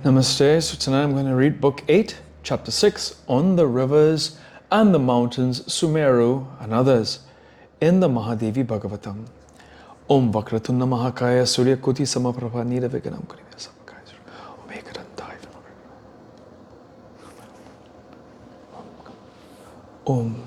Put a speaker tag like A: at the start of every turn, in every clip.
A: Namaste. So tonight I'm going to read Book 8, Chapter 6, on the rivers and the mountains, Sumeru and others, in the Mahadevi Bhagavatam. Om Vakratunna Mahakaya Surya Kuti Samaprabha Niraviganam Kurivya Samakaya Om Ekarantai Om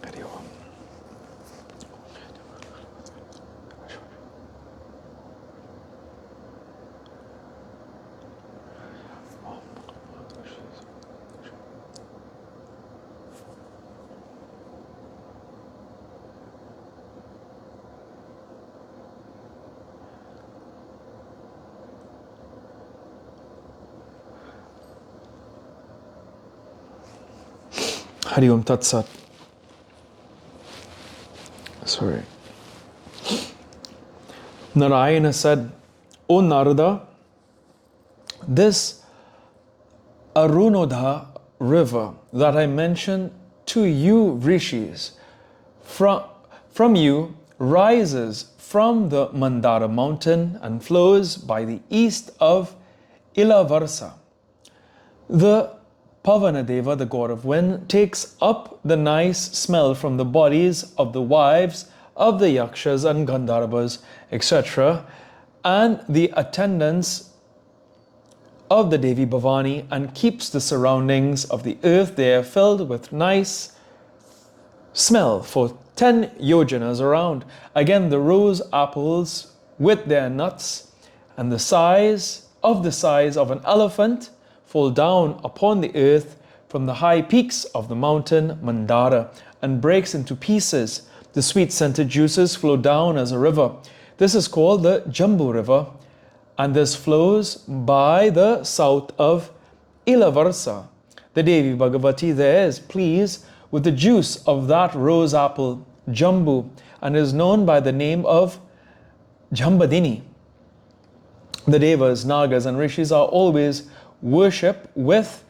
A: Hari Om. Hari Om Tat Sat. Sorry. Narayana said, O Narada, this Arunodha river that I mentioned to you rishis, from you rises from the Mandara mountain and flows by the east of Ilavarsa. The Pavanadeva, the god of wind, takes up the nice smell from the bodies of the wives of the Yakshas and Gandharvas, etc., and the attendants of the Devi Bhavani, and keeps the surroundings of the earth there filled with nice smell for 10 yojanas around. Again, the rose apples with their nuts and the size of an elephant fall down upon the earth from the high peaks of the mountain Mandara and breaks into pieces. The sweet scented juices flow down as a river. This is called the Jambu River, and this flows by the south of Ilavarsa. The Devi Bhagavati there is pleased with the juice of that rose apple, Jambu, and is known by the name of Jambadini. The Devas, Nagas, and Rishis are always worship with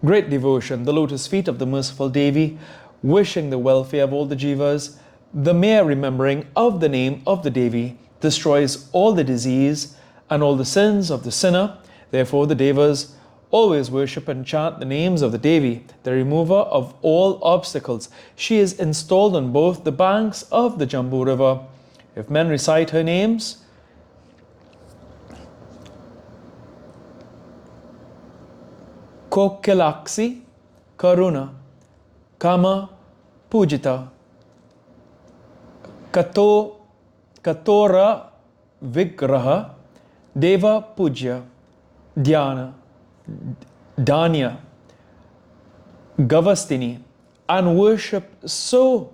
A: great devotion the lotus feet of the merciful Devi, wishing the welfare of all the jivas. The mere remembering of the name of the Devi destroys all the disease and all the sins of the sinner. Therefore, the Devas always worship and chant the names of the Devi, the remover of all obstacles. She is installed on both the banks of the Jambu River. If men recite her names, Kokilaksi, Karuna, Kama, Pujita, Katora, Vigraha, Deva, Pujya, Dhyana, Danya, Gavastini, and worship so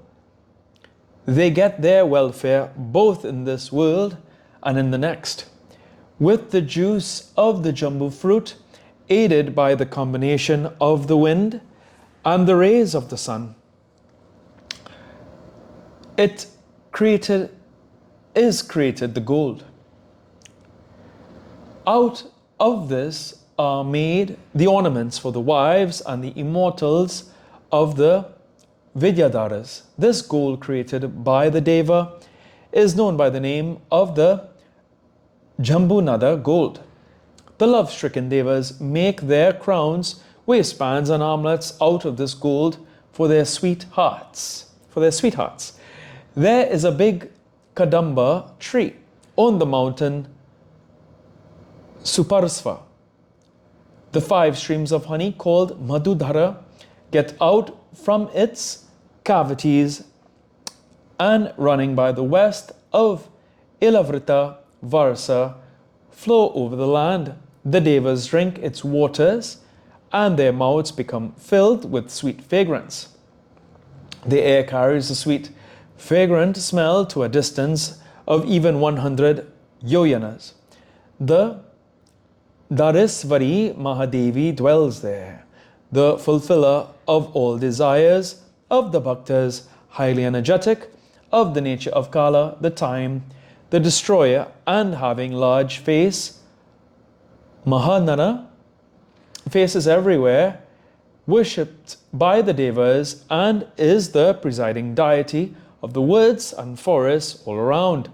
A: they get their welfare both in this world and in the next. With the juice of the Jambu fruit, aided by the combination of the wind and the rays of the sun, is created the gold. Out of this are made the ornaments for the wives and the immortals of the Vidyadharas. This gold created by the Deva is known by the name of the Jambunada gold. The love-stricken Devas make their crowns, waistbands, and armlets out of this gold for their sweethearts. There is a big Kadamba tree on the mountain Suparsva. The 5 streams of honey called Madhudhara get out from its cavities and, running by the west of Ilavrita Varsa, flow over the land. The Devas drink its waters and their mouths become filled with sweet fragrance. The air carries the sweet, fragrant smell to a distance of even 100 yojanas. The Darisvari Mahadevi dwells there, the fulfiller of all desires of the bhaktas, highly energetic, of the nature of Kala, the time, the destroyer, and having large face. Mahanana faces everywhere, worshipped by the Devas, and is the presiding deity of the woods and forests all around.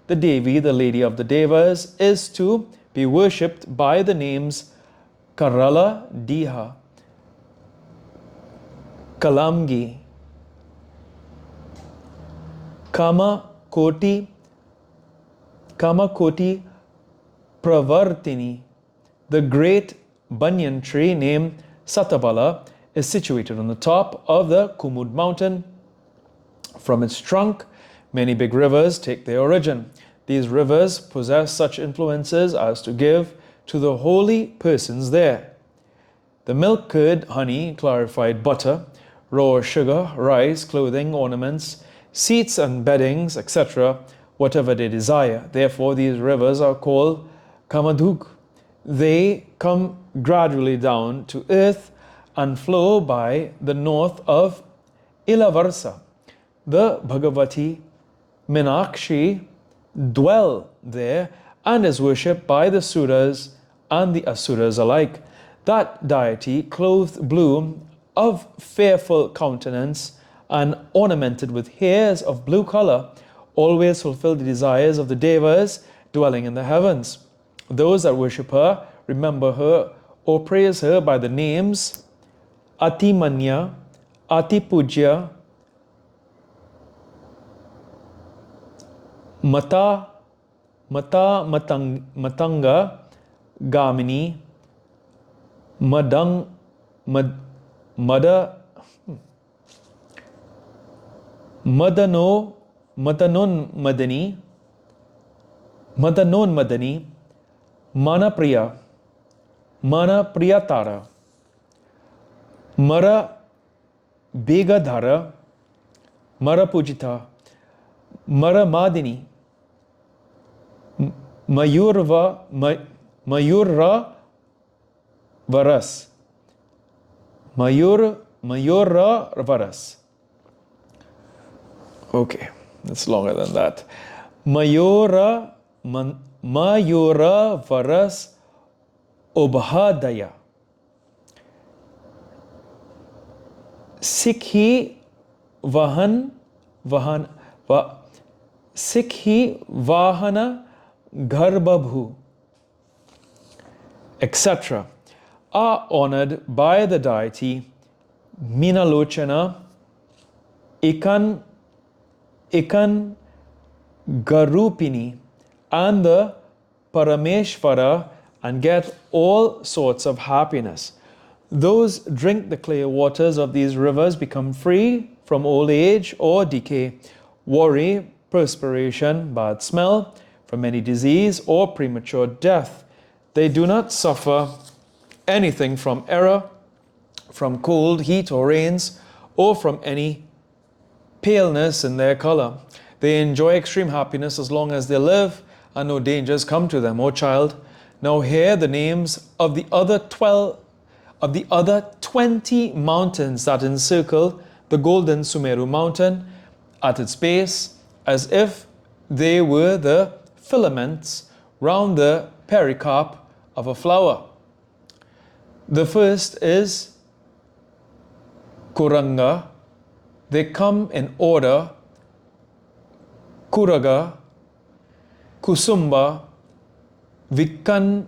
A: The Devi, the Lady of the Devas, is to be worshipped by the names Karala Diha, Kalamgi, Kamakoti Pravartini. The great banyan tree named Satabala is situated on the top of the Kumud mountain. From its trunk, many big rivers take their origin. These rivers possess such influences as to give to the holy persons there the milk, curd, honey, clarified butter, raw sugar, rice, clothing, ornaments, seats and beddings, etc., whatever they desire. Therefore, these rivers are called Kamadug. They come gradually down to earth and flow by the north of Ilavarsa. The Bhagavati Minakshi dwell there and is worshipped by the Suras and the Asuras alike. That deity, clothed blue, of fearful countenance, and ornamented with hairs of blue color, always fulfill the desires of the Devas dwelling in the heavens. Those that worship her, remember her, or praise her by the names Atimanya, Atipujya, Matanga, Gamini, Madang, Madanon Madani, Mana Priyatara, Mara Begadhara, Mara Pujita, Mara Madini, Mayura Varas, Mayura Varas. Okay, that's longer than that. Mayura Varas Obhadaya. Sikhi Vahana Garbhabhu, etc., are honored by the deity Minalochana, Ikan Garupini, and the Parameshvara, and get all sorts of happiness. Those drink the clear waters of these rivers become free from old age or decay, worry, perspiration, bad smell, from any disease or premature death. They do not suffer anything from error, from cold, heat, or rains, or from any paleness in their color. They enjoy extreme happiness as long as they live, and no dangers come to them. O child, now hear the names of the other 20 mountains that encircle the golden Sumeru mountain at its base, as if they were the filaments round the pericarp of a flower. The first is Kuranga. They come in order: Kuraga, Kusumba, Vikankata,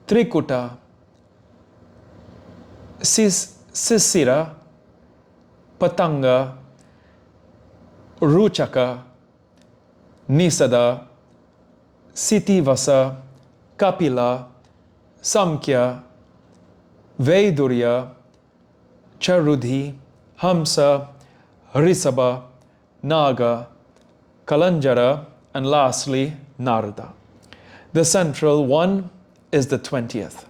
A: Trikuta, Sisira, Patanga, Ruchaka, Nisada, Sitivasa, Kapila, Samkhya, Vaidurya, Charudhi, Hamsa, Risabha, Naga, Kalanjara, and lastly Narada. The central one is the 20th.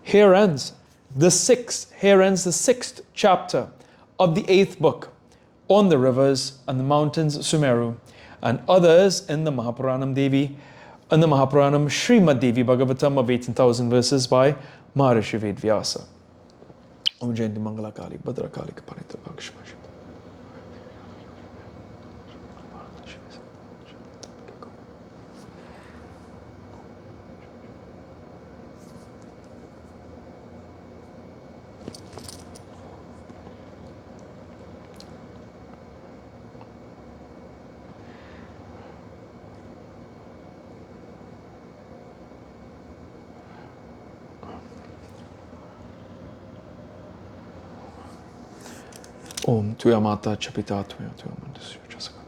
A: Here ends the sixth chapter of the 8th book on the rivers and the mountains Sumeru, and others in the Mahapuranam Devi, and the Mahapuranam Srimad Devi Bhagavatam of 18,000 verses by Maharishi Vedvyasa. Om Jayanti Mangala Kali, Bhadra Kali Kapanita Bhakshma. Om Tuya Mata Chapita Tuya Tuya Mandasya Chasaka.